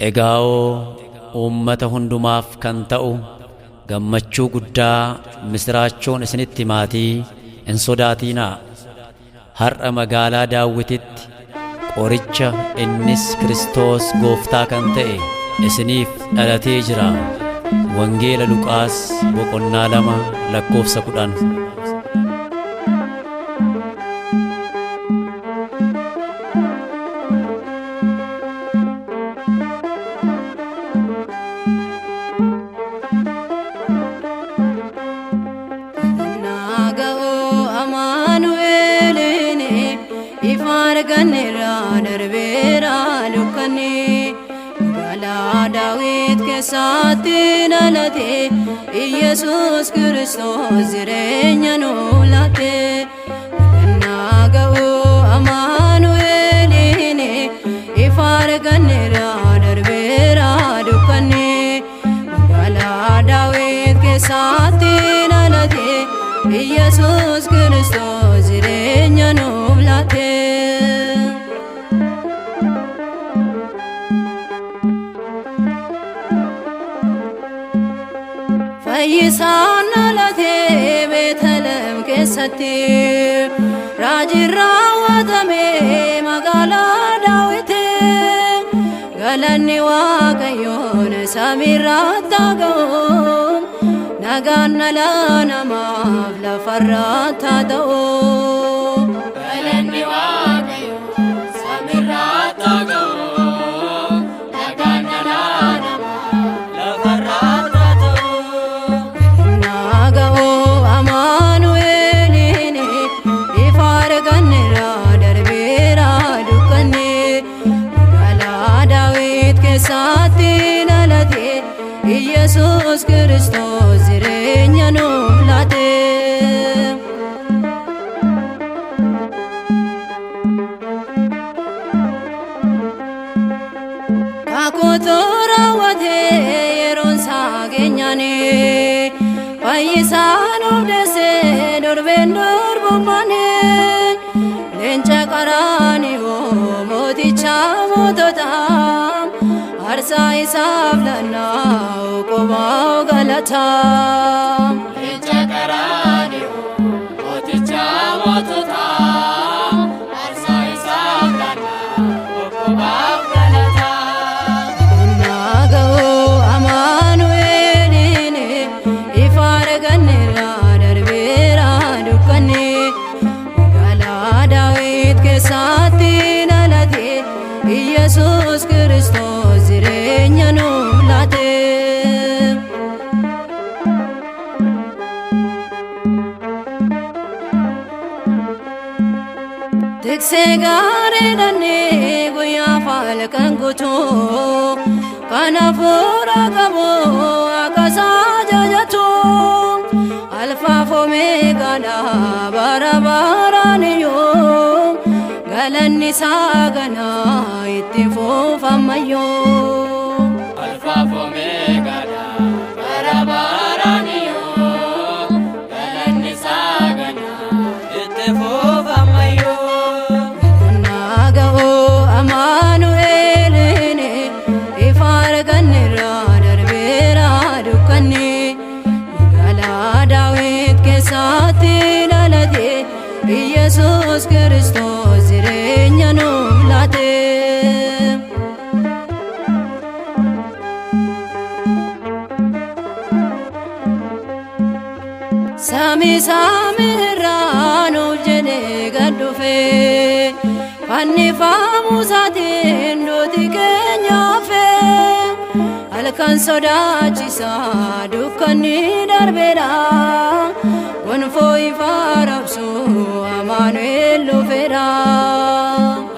Egaa'oo uummata hundumaaf kan ta'u gammachuu guddaa misraachoon isinitti maatii hin sodaatinaa. Har'a magaalaa Daawititti qoricha innis Kiristoos Gooftaa kan ta'e isiniif dhalatee jira. Wangeela Luqaas boqonnaa 2:10. Daawit keessatti dhalate Yesuus Kiristoos jireenya nuu laate. Gannaa ga'uu Amaanu'eeliin ifa arganneerra darbeera dukkanni. Magaalaa Daawit keessatti dhalate Yesuus Kiristoos jireenya nuu laate. Fayyisaan dhalatee Beetlehem keessatti raajiin raawwatame magaalaa Daawiti. Galanni Waaqayyoon samiirratti haa ga'u, nagaan dhala namaaf lafarratti haa ta'u. Galanni Waaqayyoon samiirratti haa ga'u. Yesuus Kiristoos jireenya nuu laate. Kakuu raawwatee yeroon isaa geenyaan Fayyisaa nuuf deessee darbeen darbummaani. Leenca Qaraaniyooo mooticha moototaa aarsaa isaaf lanna'u qomaa'u galataa. Leenca Qaraaniyooo mooticha moototaa aarsaa isaaf lanna'u qomaa'u galataa. Gannaa ga'uu Amaanu'eeliin ifa arganneerra darbeera dukkanni. Magaalaa Daawit keessatti dhalate Yesuus Kiristoos jireenya nuu laate. Tiksee gaariidhaan guyyaa falkan guutuu kan hafuura qabu akkasaa jajatu. Alfaaf Omeegaadha bara baraan iyyuu galanni isaa ganaa itti fuufammayyuu. Alfaaf Omeegaadha bara baraan iyyuu galanni isaa ganaa itti fuufammayyuu. Gannaa ga'uu Amaanu'eeliin ifa arganneerra darbeera dukkanni. Magaalaa Daawit keessatti dhalate Yesuus Kiristoos jireenya nuu laate. Samiirraa nuuf jedhee gad dhufe fannifamuu isaatiin duuti keenya hafe. Halkan sodaachisaa dukkanni darbeera gonfoo ifa raabsu Amaanu'eel dhufeera.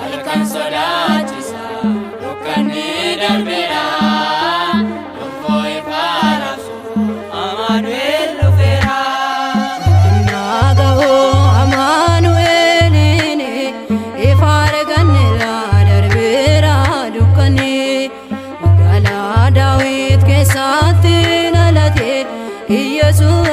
Halkan sodaachisaa dukkanni darbeera gonfoo ifa raabsu Amaanu'eel dhufeera. Gannaa ga'uu Amaanu'eeliin ifa arganneerra darbeera dukkanni. Magaalaa Daawit keessatti dhalate Yesuus